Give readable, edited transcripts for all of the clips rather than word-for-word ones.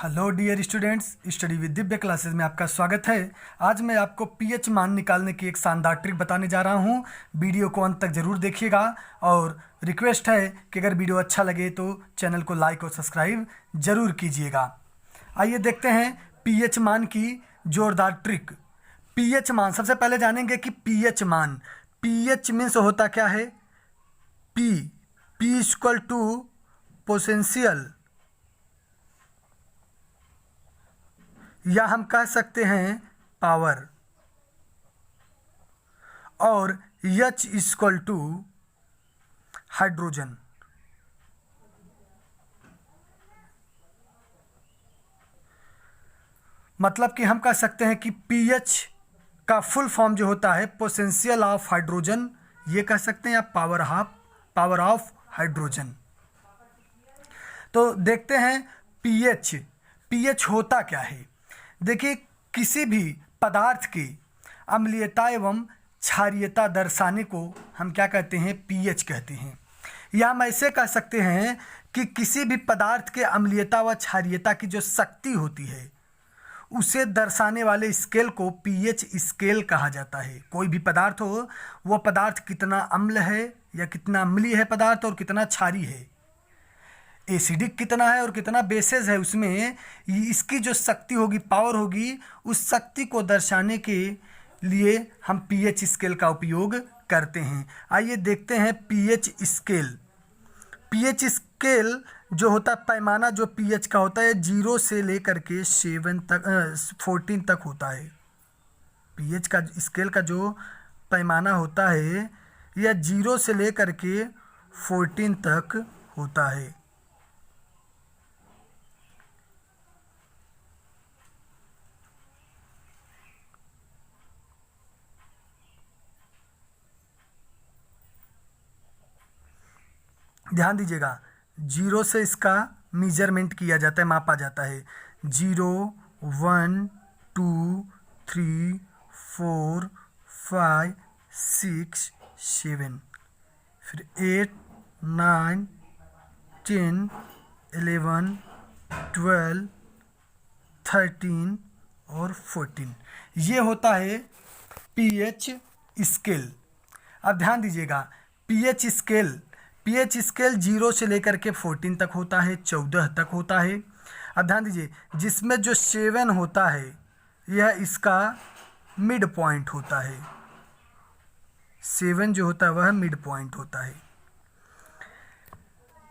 Hello dear students, study with Divya classes में आपका स्वागत है। आज मैं आपको पीएच मान निकालने की एक शानदार ट्रिक बताने जा रहा हूं। वीडियो को अंत तक ज़रूर देखिएगा और रिक्वेस्ट है कि अगर वीडियो अच्छा लगे तो चैनल को लाइक और सब्सक्राइब ज़रूर कीजिएगा। आइए देखते हैं पीएच मान की ज़ोरदार ट्रिक। पीएच मान, सबसे पहले जानेंगे कि पीएच मान, पीएच मीन्स होता क्या है। पी इक्वल टू पोटेंशियल, या हम कह सकते हैं पावर, और H इक्वल टू हाइड्रोजन। मतलब कि हम कह सकते हैं कि pH का फुल फॉर्म जो होता है पोटेंशियल ऑफ हाइड्रोजन, ये कह सकते हैं, या पावर ऑफ हाइड्रोजन। तो देखते हैं pH होता क्या है। देखिए, किसी भी पदार्थ की अम्लीयता एवं क्षारीयता दर्शाने को हम क्या कहते हैं, पीएच कहते हैं। या हम ऐसे कह सकते हैं कि किसी भी पदार्थ के अम्लीयता व क्षारीयता की जो शक्ति होती है उसे दर्शाने वाले स्केल को पीएच स्केल कहा जाता है। कोई भी पदार्थ हो, वह पदार्थ कितना अम्ल है या कितना अम्लीय है पदार्थ, और कितना क्षारी है, एसिडिक कितना है और कितना बेसेस है, उसमें इसकी जो शक्ति होगी, पावर होगी, उस शक्ति को दर्शाने के लिए हम पीएच स्केल का उपयोग करते हैं। आइए देखते हैं पीएच स्केल। पीएच स्केल जो होता है, पैमाना जो पीएच का होता है, 0 से लेकर के 14 तक होता है। पीएच का स्केल का जो पैमाना होता है यह 0 से लेकर के 14 तक होता है। ध्यान दीजिएगा, 0 से इसका मेजरमेंट किया जाता है, मापा जाता है। 0, 1, 2, 3, 4, 5, 6, 7, फिर 8, 9, 10, 11, 12, 13 और 14। ये होता है पीएच स्केल। अब ध्यान दीजिएगा, पीएच स्केल 0 से लेकर के 14 तक होता है, 14 तक होता है। अब ध्यान दीजिए, जिसमें जो 7 होता है यह इसका मिड पॉइंट होता है। 7 जो होता है वह मिड पॉइंट होता है।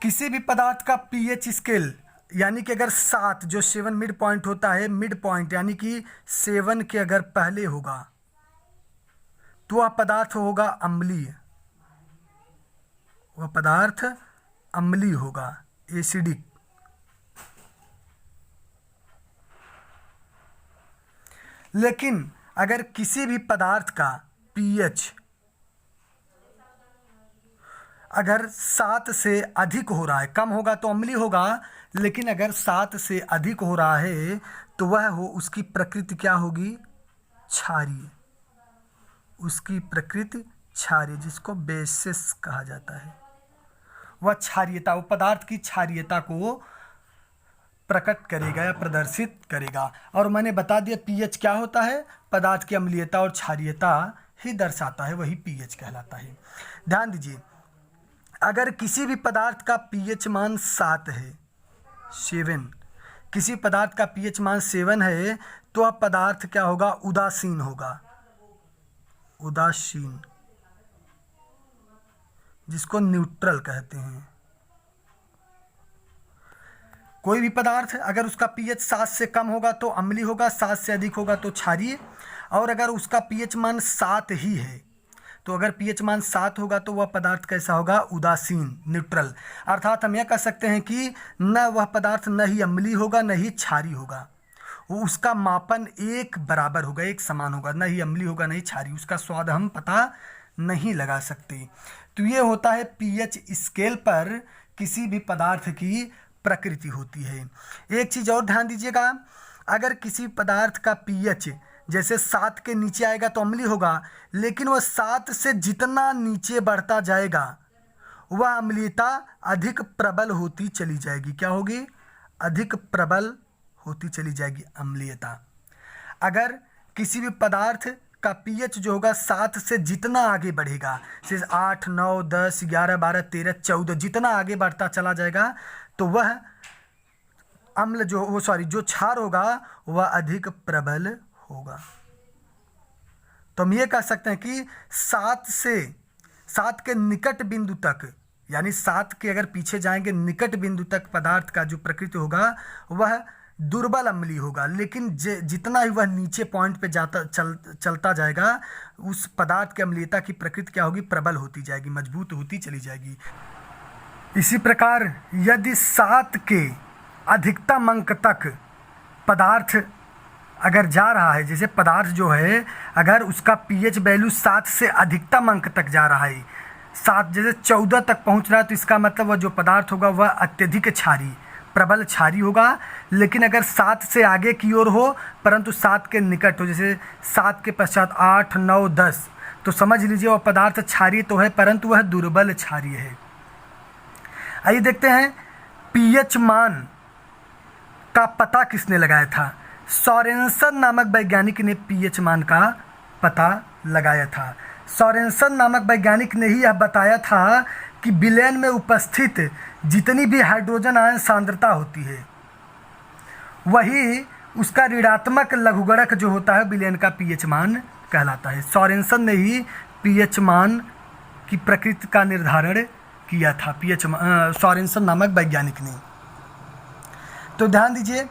किसी भी पदार्थ का पीएच स्केल, यानी कि अगर 7 जो 7 मिड पॉइंट होता है, मिड पॉइंट यानी कि 7 के अगर पहले होगा तो वह पदार्थ होगा अम्लीय, वह पदार्थ अम्लीय होगा, एसिडिक। लेकिन अगर किसी भी पदार्थ का पीएच अगर 7 से अधिक हो रहा है, कम होगा तो अम्लीय होगा, लेकिन अगर 7 से अधिक हो रहा है तो वह उसकी प्रकृति क्या होगी, क्षारीय। उसकी प्रकृति क्षारीय, जिसको बेसिस कहा जाता है। वह क्षारीयता, वो पदार्थ की क्षारीयता को प्रकट करेगा या प्रदर्शित करेगा। और मैंने बता दिया पीएच क्या होता है, पदार्थ की अम्लीयता और क्षारीयता ही दर्शाता है, वही पीएच कहलाता है। ध्यान दीजिए, अगर किसी भी पदार्थ का पीएच मान 7 है, 7, किसी पदार्थ का पीएच मान 7 है तो वह पदार्थ क्या होगा, उदासीन होगा, उदासीन, जिसको न्यूट्रल कहते हैं। कोई भी पदार्थ अगर उसका पीएच 7 से कम होगा तो अम्लीय होगा, 7 से अधिक होगा तो क्षारीय, और अगर उसका पीएच मान 7 ही है तो अगर पीएच मान 7 होगा तो वह पदार्थ कैसा होगा, उदासीन, न्यूट्रल। अर्थात हम यह कह सकते हैं कि न वह पदार्थ न ही अम्लीय होगा न ही क्षारीय होगा, वो उसका मापन एक बराबर होगा, एक समान होगा, न ही अम्लीय होगा न ही क्षारीय, उसका स्वाद हम पता नहीं लगा सकते। तो ये होता है पीएच स्केल पर किसी भी पदार्थ की प्रकृति होती है। एक चीज़ और ध्यान दीजिएगा, अगर किसी पदार्थ का पीएच जैसे 7 के नीचे आएगा तो अम्लीय होगा, लेकिन वह 7 से जितना नीचे बढ़ता जाएगा वह अम्लीयता अधिक प्रबल होती चली जाएगी। क्या होगी? अधिक प्रबल होती चली जाएगी, अम्लीयता। अगर किसी भी पदार्थ का पीएच जो होगा 7 से जितना आगे बढ़ेगा, जैसे 8, 9, 10, 11, 12, 13, 14 जितना आगे बढ़ता चला जाएगा तो वह अम्ल जो क्षार होगा वह अधिक प्रबल होगा। तो हम ये कह सकते हैं कि 7 के निकट बिंदु तक, यानी 7 के अगर पीछे जाएंगे निकट बिंदु तक पदार्थ का जो प्रकृति होगा वह दुर्बल अम्लीय होगा, लेकिन जितना ही वह नीचे पॉइंट पे चलता जाएगा उस पदार्थ की अम्लीयता की प्रकृति क्या होगी, प्रबल होती जाएगी, मजबूत होती चली जाएगी। इसी प्रकार यदि 7 के अधिकतम अंक तक पदार्थ अगर जा रहा है, जैसे पदार्थ जो है अगर उसका पीएच वैल्यू 7 से अधिकतम अंक तक जा रहा है, 7 जैसे 14 तक पहुंच रहा है, तो इसका मतलब वह जो पदार्थ होगा वह अत्यधिक क्षारी, प्रबल क्षारी होगा। लेकिन अगर 7 से आगे की ओर हो परंतु 7 के निकट हो, जैसे 7 के पश्चात 8, 9, 10, तो समझ लीजिए वह पदार्थ क्षारीय तो है परंतु वह दुर्बल क्षारीय है। आइए देखते हैं पीएच मान का पता किसने लगाया था। सोरेनसन नामक वैज्ञानिक ने पीएच मान का पता लगाया था। सोरेनसन नामक वैज्ञानिक ने ही यह बताया था कि विलयन में उपस्थित जितनी भी हाइड्रोजन आयन सांद्रता होती है वही उसका ऋणात्मक लघुगणक जो होता है विलयन का पीएच मान कहलाता है। सोरेनसन ने ही पीएच मान की प्रकृति का निर्धारण किया था, सोरेनसन नामक वैज्ञानिक ने। तो ध्यान दीजिए,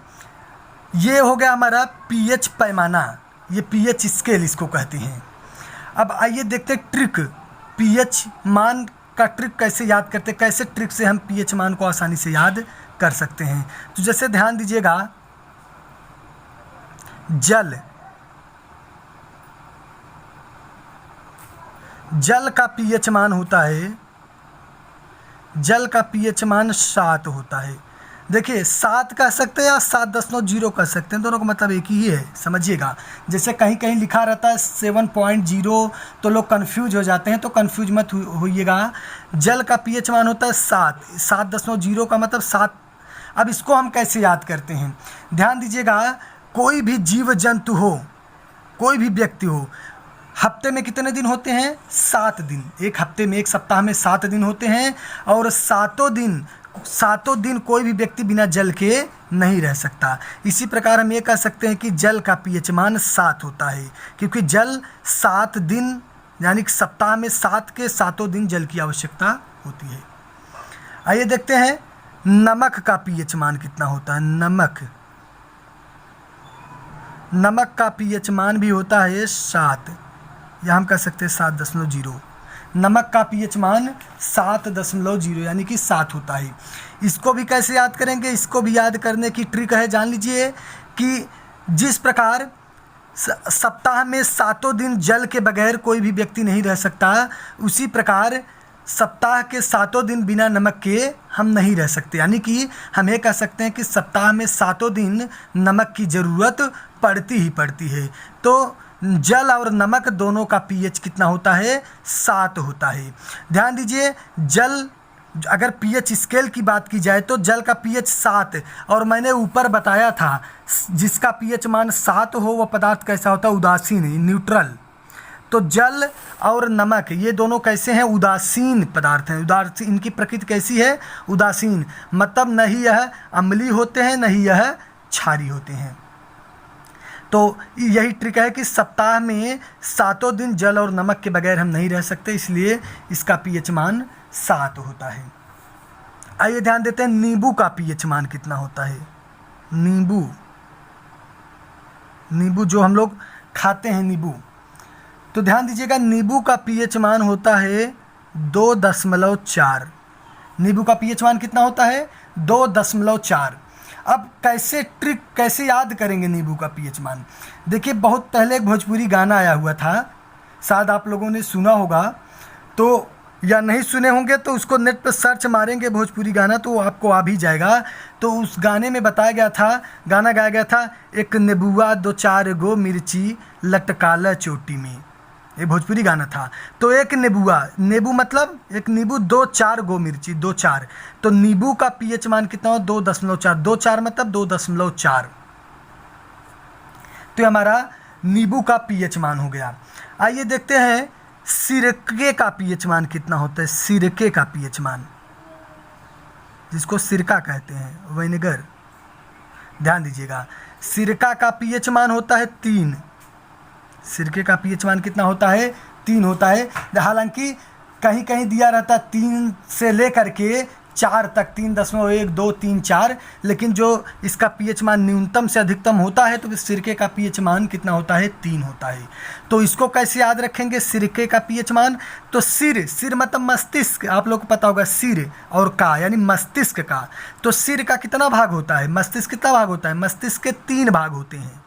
ये हो गया हमारा पीएच पैमाना, ये पीएच स्केल इसको कहते हैं। अब आइए देखते हैं ट्रिक, पीएच मान का ट्रिक कैसे याद करते हैं, कैसे ट्रिक से हम पीएच मान को आसानी से याद कर सकते हैं। तो जैसे ध्यान दीजिएगा, जल का पीएच मान होता है, जल का पीएच मान 7 होता है। देखिए 7 कह सकते हैं या 7.0 कह सकते हैं, दोनों का मतलब एक ही है, समझिएगा। जैसे कहीं कहीं लिखा रहता है 7.0 तो लोग कंफ्यूज हो जाते हैं, तो कंफ्यूज मत होइएगा। जल का पीएच मान होता है 7.0 का मतलब 7। अब इसको हम कैसे याद करते हैं, ध्यान दीजिएगा, कोई भी जीव जंतु हो, कोई भी व्यक्ति हो, हफ्ते में कितने दिन होते हैं, 7 दिन। एक हफ्ते में, एक सप्ताह में 7 दिन होते हैं और सातों दिन कोई भी व्यक्ति बिना जल के नहीं रह सकता। इसी प्रकार हम ये कह सकते हैं कि जल का पीएच मान 7 होता है, क्योंकि जल 7 दिन यानी कि सप्ताह में 7 के 7 दिन जल की आवश्यकता होती है। आइए देखते हैं नमक का पीएच मान कितना होता है। नमक का पीएच मान भी होता है 7, या हम कह सकते हैं 7.0। नमक का पीएच मान 7.0 यानी कि 7 होता है। इसको भी कैसे याद करेंगे, इसको भी याद करने की ट्रिक है। जान लीजिए कि जिस प्रकार सप्ताह में 7 दिन जल के बगैर कोई भी व्यक्ति नहीं रह सकता, उसी प्रकार सप्ताह के 7 दिन बिना नमक के हम नहीं रह सकते। यानी कि हम ये कह सकते हैं कि सप्ताह में 7 दिन नमक की ज़रूरत पड़ती ही पड़ती है। तो जल और नमक दोनों का पीएच कितना होता है, 7 होता है। ध्यान दीजिए, जल अगर पीएच स्केल की बात की जाए तो जल का पीएच 7, और मैंने ऊपर बताया था जिसका पीएच मान 7 हो वह पदार्थ कैसा होता है, उदासीन, न्यूट्रल। तो जल और नमक ये दोनों कैसे हैं, उदासीन पदार्थ हैं। उदासीन, इनकी प्रकृति कैसी है, उदासीन, मतलब न ही यह अम्लीय होते हैं न ही यह क्षारीय होते हैं। तो यही ट्रिक है कि सप्ताह में 7 दिन जल और नमक के बगैर हम नहीं रह सकते, इसलिए इसका पीएच मान 7 होता है। आइए ध्यान देते हैं नींबू का पीएच मान कितना होता है। नींबू जो हम लोग खाते हैं नींबू, तो ध्यान दीजिएगा नींबू का पीएच मान होता है 2.4। नींबू का पीएच मान कितना होता है, 2.4। अब कैसे याद करेंगे नींबू का पीएच मान। देखिए बहुत पहले एक भोजपुरी गाना आया हुआ था, शायद आप लोगों ने सुना होगा, तो या नहीं सुने होंगे तो उसको नेट पर सर्च मारेंगे भोजपुरी गाना तो आपको आ भी जाएगा। तो उस गाने में बताया गया था, गाना गाया गया था, एक नेबुआ 2-4 गो मिर्ची लटकाला चोटी में, ये भोजपुरी गाना था। तो एक नेबुआ, नेबू मतलब एक नींबू, 2-4 गो मिर्ची, 2-4, तो नींबू का पीएच मान कितना हो, 2.4। 2.4 मतलब 2.4। तो ये हमारा नींबू का पीएच मान हो गया। आइए देखते हैं सिरके का पीएच मान कितना होता है। सिरके का पीएच मान, जिसको सिरका कहते हैं, विनेगर, ध्यान दीजिएगा। सिरका का पीएच मान होता है 3। सिरके का पीएच मान कितना होता है? 3 होता है। हालांकि कहीं कहीं दिया रहता है 3 से लेकर के 4 तक, 3.1, 2, 3, 4, लेकिन जो इसका पीएच मान न्यूनतम से अधिकतम होता है तो सिरके का पीएच मान कितना होता है? 3 होता है। तो इसको कैसे याद रखेंगे सिरके का पीएच मान? तो सिर मतलब मस्तिष्क, आप लोग को पता होगा सिर और का यानी मस्तिष्क का। तो सिर का कितना भाग होता है? मस्तिष्क कितना भाग होता है? मस्तिष्क के 3 भाग होते हैं,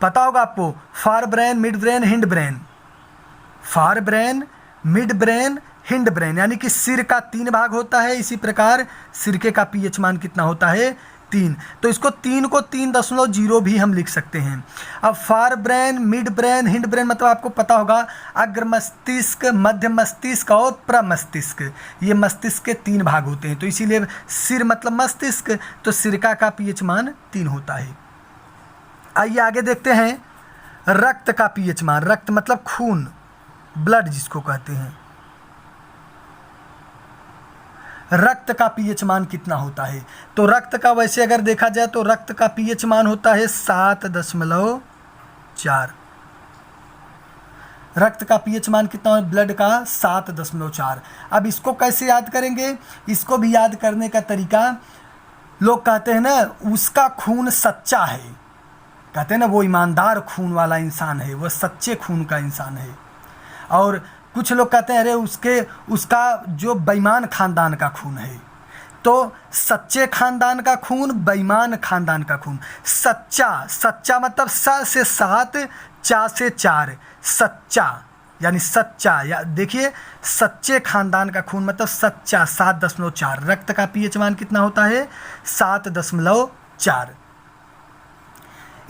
पता होगा आपको। For brain, mid brain, hind brain. For brain, mid brain, hind brain, यानी कि सिर का 3 भाग होता है। इसी प्रकार सिरके का पीएच मान कितना होता है? 3। तो इसको 3 को 3.0 भी हम लिख सकते हैं। अब for brain, mid brain, hind brain मतलब आपको पता होगा अग्र मस्तिष्क, मध्य मस्तिष्क और प्रमस्तिष्क, ये मस्तिष्क के 3 भाग होते हैं। तो इसीलिए सिर मतलब मस्तिष्क, तो सिरका का पीएच मान 3 होता है। आइए आगे देखते हैं रक्त का पीएच मान। रक्त मतलब खून, ब्लड जिसको कहते हैं। रक्त का पीएच मान कितना होता है? तो रक्त का वैसे अगर देखा जाए तो रक्त का पीएच मान होता है 7.4। रक्त का पीएच मान कितना है? ब्लड का 7.4। अब इसको कैसे याद करेंगे? इसको भी याद करने का तरीका, लोग कहते हैं ना उसका खून सच्चा है, कहते हैं ना वो ईमानदार खून वाला इंसान है, वो सच्चे खून का इंसान है। और कुछ लोग कहते हैं अरे उसका जो बेईमान खानदान का खून है। तो सच्चे खानदान का खून, बेईमान खानदान का खून। सच्चा मतलब स से 7, चा से 4, सच्चा यानी सच्चा। या देखिए सच्चे खानदान का खून मतलब सच्चा, 7.4। रक्त का पीएच मान कितना होता है? 7.4।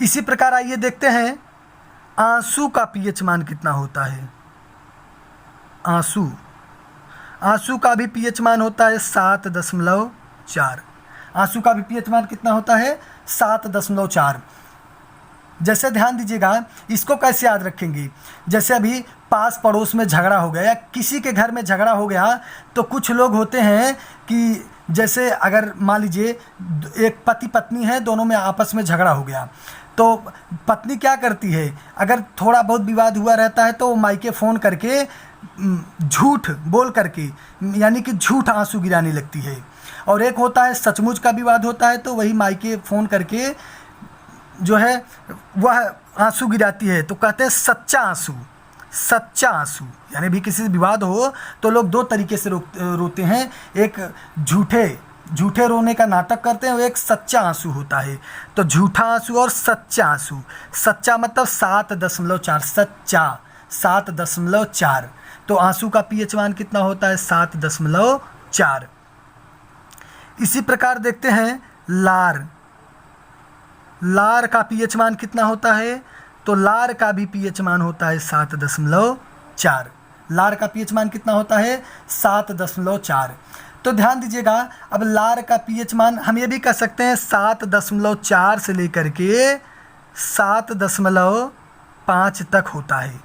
इसी प्रकार आइए देखते हैं आंसू का पीएच मान कितना होता है। आंसू का भी पीएच मान होता है 7.4। आंसू का भी पीएच मान कितना होता है? 7.4। जैसे ध्यान दीजिएगा, इसको कैसे याद रखेंगे? जैसे अभी पास पड़ोस में झगड़ा हो गया या किसी के घर में झगड़ा हो गया, तो कुछ लोग होते हैं कि जैसे अगर मान लीजिए एक पति पत्नी है, दोनों में आपस में झगड़ा हो गया, तो पत्नी क्या करती है, अगर थोड़ा बहुत विवाद हुआ रहता है तो वो मायके फ़ोन करके झूठ बोल करके यानी कि झूठ आंसू गिराने लगती है। और एक होता है सचमुच का विवाद होता है, तो वही मायके फ़ोन करके जो है वह आंसू गिराती है। तो कहते हैं सच्चा आंसू। सच्चा आंसू यानी भी किसी से विवाद हो तो लोग 2 तरीके से रोते हैं, एक झूठे रोने का नाटक करते हैं, वो एक सच्चा आंसू होता है। तो झूठा आंसू और सच्चा आंसू। सच्चा मतलब 7.4, सच्चा 7.4। तो आंसू का पीएच मान कितना होता है? 7.4। इसी प्रकार देखते हैं लार का पीएच मान कितना होता है? तो लार का भी पीएच मान होता है 7.4। लार का पीएच मान कितना होता है? 7.4। तो ध्यान दीजिएगा, अब लार का पीएच मान हम ये भी कह सकते हैं 7.4 से लेकर के 7.5 तक होता है।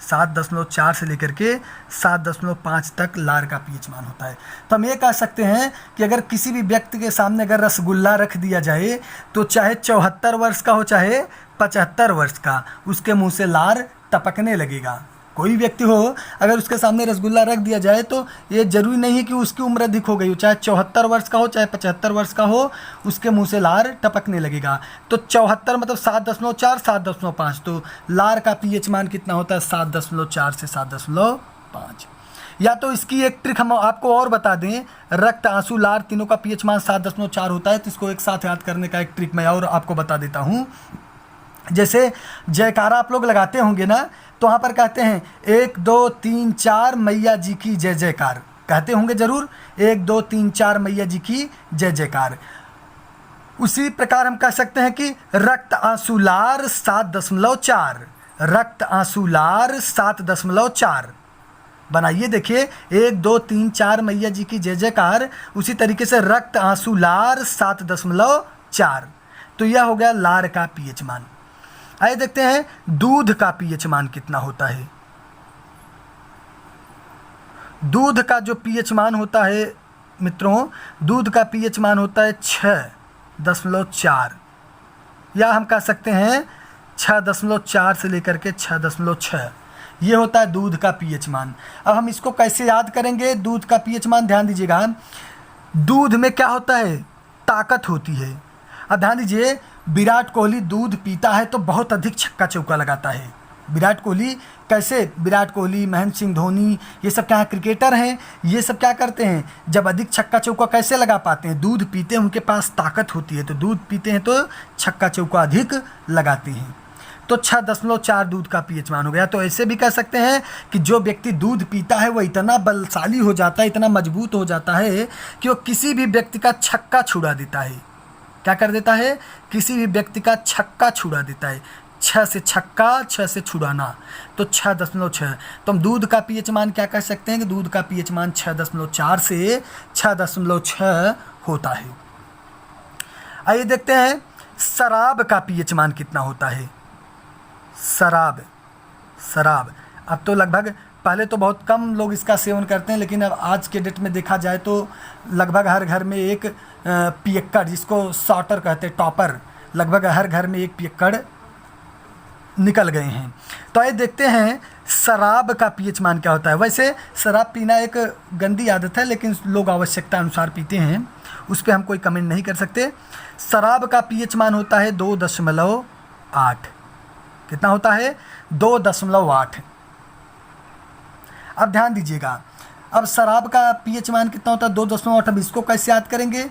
7.4 से लेकर के 7.5 तक लार का पीएच मान होता है। तो हम ये कह सकते हैं कि अगर किसी भी व्यक्ति के सामने अगर रसगुल्ला रख दिया जाए तो चाहे 74 वर्ष का हो चाहे 75 वर्ष का, उसके मुंह से लार टपकने लगेगा। कोई व्यक्ति हो अगर उसके सामने रसगुल्ला रख दिया जाए तो ये जरूरी नहीं है कि उसकी उम्र अधिक हो गई हो, चाहे 74 वर्ष का हो चाहे 75 वर्ष का हो, उसके मुंह से लार टपकने लगेगा। तो 74 मतलब 7.4, 7.5। तो लार का पीएच मान कितना होता है? 7.4 से 7.5। या तो इसकी एक ट्रिक हम आपको और बता दें, रक्त, आंसू, लार तीनों का पीएच मान 7.4 होता है। तो इसको एक साथ याद करने का एक ट्रिक मैं और आपको बता देता हूँ। जैसे जयकारा आप लोग लगाते होंगे ना, तो वहाँ पर कहते हैं 1 2 3 4 मैया जी की जय जयकार, कहते होंगे जरूर 1 2 3 4 मैया जी की जय जयकार। उसी प्रकार हम कह सकते हैं कि रक्त आंसू लार 7.4, रक्त आंसू लार 7.4 बनाइए। देखिए 1 2 3 4 मैया जी की जय जयकार, उसी तरीके से रक्त आंसू लार 7.4। तो यह हो गया लार का पीएच मान। आइए देखते हैं दूध का पीएच मान कितना होता है। दूध का जो पीएच मान होता है मित्रों, दूध का पीएच मान होता है 6.4, या हम कह सकते हैं 6.4 से लेकर के 6.6, ये होता है दूध का पीएच मान। अब हम इसको कैसे याद करेंगे दूध का पीएच मान? ध्यान दीजिएगा, दूध में क्या होता है? ताकत होती है। अब ध्यान दीजिए, विराट कोहली दूध पीता है तो बहुत अधिक छक्का चौका लगाता है। विराट कोहली कैसे? विराट कोहली, महेंद्र सिंह धोनी, ये सब क्या क्रिकेटर हैं, ये सब क्या करते हैं? जब अधिक छक्का चौका कैसे लगा पाते हैं? दूध पीते हैं, उनके पास ताकत होती है, तो दूध पीते हैं तो छक्का चौका अधिक लगाते हैं। तो 6.4 दूध का पीएच मान हो गया। तो ऐसे भी कह सकते हैं कि जो व्यक्ति दूध पीता है वह इतना बलशाली हो जाता है, इतना मजबूत हो जाता है कि वो किसी भी व्यक्ति का छक्का छुड़ा देता है। क्या कर देता है? किसी भी व्यक्ति का छक्का छुड़ा देता है। 6 से छक्का, 6 से छुड़ाना, तो 6.6। तो हम दूध का पीएच मान क्या कह सकते हैं कि दूध का पीएच मान 6.4 से 6.6 होता है। आइए देखते हैं शराब का पीएच मान कितना होता है। शराब अब तो लगभग, पहले तो बहुत कम लोग इसका सेवन करते हैं, लेकिन अब आज के डेट में देखा जाए तो लगभग हर घर में एक पियक्कड़, जिसको शॉटर कहते हैं, टॉपर, लगभग हर घर में एक पियक्कड़ निकल गए हैं। तो आइए देखते हैं शराब का पीएच मान क्या होता है। वैसे शराब पीना एक गंदी आदत है, लेकिन लोग आवश्यकता अनुसार पीते हैं, उस पर हम कोई कमेंट नहीं कर सकते। शराब का पीएच मान होता है 2.8। कितना होता है? 2.8। अब ध्यान दीजिएगा, अब शराब का पीएच मान कितना होता है? 2.8। अब इसको कैसे याद करेंगे?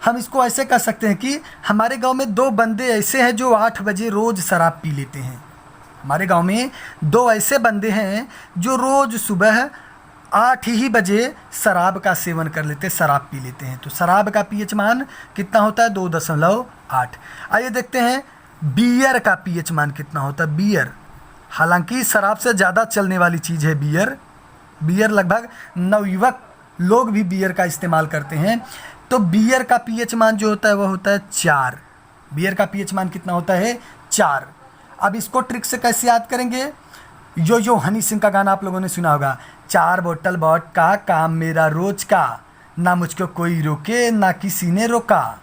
हम इसको ऐसे कर सकते हैं कि हमारे गांव में 2 बंदे ऐसे हैं जो 8 बजे रोज़ शराब पी लेते हैं। हमारे गांव में 2 ऐसे बंदे हैं जो रोज़ सुबह 8 ही बजे शराब का सेवन कर लेते, शराब पी लेते हैं। तो शराब का पीएच मान कितना होता है? 2.8। आइए देखते हैं बियर का पीएच मान कितना होता है। बियर, हालांकि शराब से ज़्यादा चलने वाली चीज़ है बियर लगभग नवयुवक लोग भी बियर का इस्तेमाल करते हैं। तो बियर का पीएच मान जो होता है वह होता है 4। बियर का पीएच मान कितना होता है? 4। अब इसको ट्रिक से कैसे याद करेंगे? यो हनी सिंह का गाना आप लोगों ने सुना होगा, 4 बोतल वोडका, काम मेरा रोज का, ना मुझको कोई रोके ना किसी ने रोका।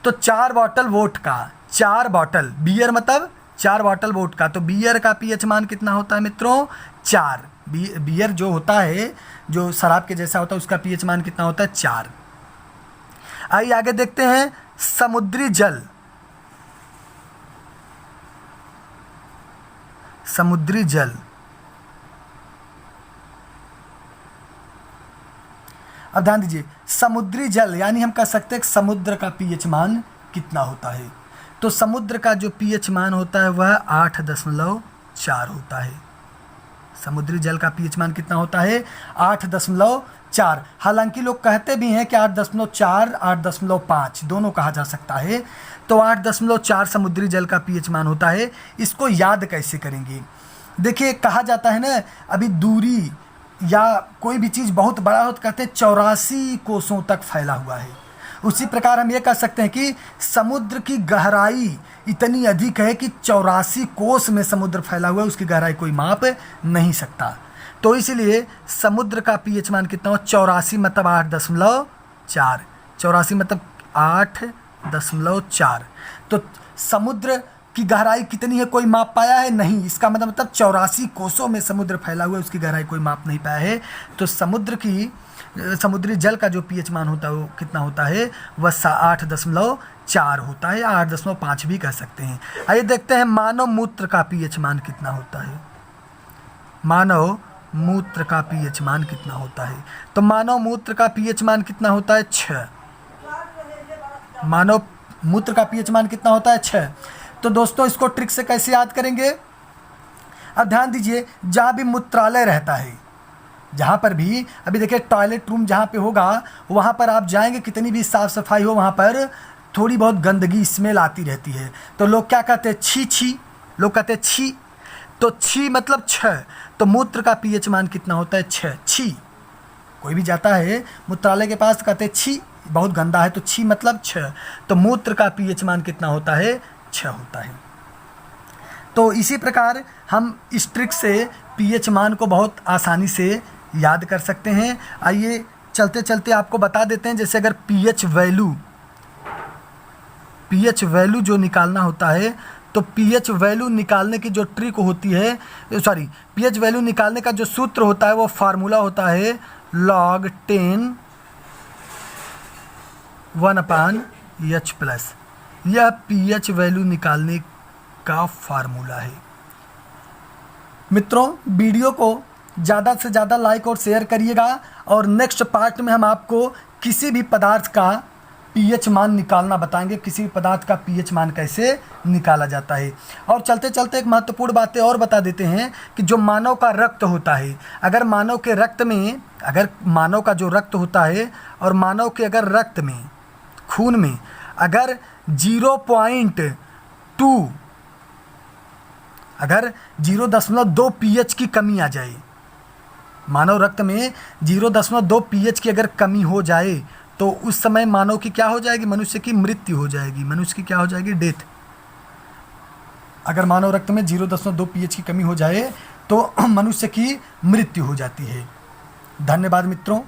तो 4 बोतल वोडका, 4 बोतल, बियर मतलब 4 बोतल वोडका। तो बियर का पीएच मान कितना होता है मित्रों? 4। बियर जो होता है, जो शराब के जैसा होता है, उसका पीएच मान कितना होता है? 4। आइए आगे देखते हैं समुद्री जल। समुद्री जल, अब ध्यान दीजिए, समुद्री जल यानी हम कह सकते हैं कि समुद्र का पीएच मान कितना होता है। तो समुद्र का जो पीएच मान होता है वह 8.4 होता है। समुद्री जल का पीएच मान कितना होता है? 8.4। हालांकि लोग कहते भी हैं कि 8.4, 8.5 दोनों कहा जा सकता है। तो 8.4 समुद्री जल का पीएच मान होता है। इसको याद कैसे करेंगे? देखिए, कहा जाता है ना, अभी दूरी या कोई भी चीज़ बहुत बड़ा हो तो कहते हैं 84 कोसों तक फैला हुआ है। उसी प्रकार हम ये कह सकते हैं कि समुद्र की गहराई इतनी अधिक है कि 84 कोस में समुद्र फैला हुआ है, उसकी गहराई कोई माप नहीं सकता। तो इसलिए समुद्र का पीएच मान कितना हो? 84 मतलब 8.4। 84 मतलब 8.4। तो समुद्र की गहराई कितनी है कोई माप पाया है? नहीं। इसका मतलब 84 कोसों में समुद्र फैला हुआ है, उसकी गहराई कोई माप नहीं पाया है। तो समुद्री जल का जो पीएच मान होता है वो कितना होता है? वह 8.4 होता है, 8.5 भी कह सकते हैं। आइए देखते हैं मानव मूत्र का पीएच मान कितना होता है। मानव मूत्र का पीएच मान कितना होता है? तो मानव मूत्र का पीएच मान कितना होता है? 6। मानव मूत्र का पीएच मान कितना होता है? 6। तो दोस्तों, इसको ट्रिक से कैसे याद करेंगे? अब ध्यान दीजिए, जहाँ भी मूत्रालय रहता है, जहाँ पर भी, अभी देखिए टॉयलेट रूम जहाँ पे होगा वहाँ पर आप जाएंगे, कितनी भी साफ़ सफाई हो वहाँ पर थोड़ी बहुत गंदगी, स्मेल आती रहती है। तो लोग क्या कहते हैं? छी छी। लोग कहते हैं छी। तो छी मतलब 6। तो मूत्र का पीएच मान कितना होता है? 6। छी, कोई भी जाता है मूत्रालय के पास कहते हैं छी, बहुत गंदा है, तो छी मतलब 6। तो मूत्र का पीएच मान कितना होता है? 6 होता है। तो इसी प्रकार हम इस ट्रिक से पीएच मान को बहुत आसानी से याद कर सकते हैं। आइए चलते चलते आपको बता देते हैं, जैसे अगर पीएच वैल्यू जो निकालना होता है, तो पीएच वैल्यू निकालने की जो ट्रिक होती है, पीएच वैल्यू निकालने का जो सूत्र होता है वो फार्मूला होता है log 10 1/h+। यह पीएच वैल्यू निकालने का फार्मूला है। मित्रों, वीडियो को ज़्यादा से ज़्यादा लाइक और शेयर करिएगा, और नेक्स्ट पार्ट में हम आपको किसी भी पदार्थ का पीएच मान निकालना बताएंगे, किसी भी पदार्थ का पीएच मान कैसे निकाला जाता है। और चलते चलते एक महत्वपूर्ण बातें और बता देते हैं कि जो मानव का रक्त होता है, अगर मानव के रक्त में, अगर मानव का जो रक्त होता है और मानव के अगर रक्त में, खून में अगर 0.2 अगर 0.2 पीएच की कमी आ जाए, मानव रक्त में 0.2 पीएच की अगर कमी हो जाए, तो उस समय मानव की क्या हो जाएगी, मनुष्य की मृत्यु हो जाएगी, मनुष्य की क्या हो जाएगी, डेथ। अगर मानव रक्त में 0.2 पीएच की कमी हो जाए तो मनुष्य की मृत्यु हो जाती है। धन्यवाद मित्रों।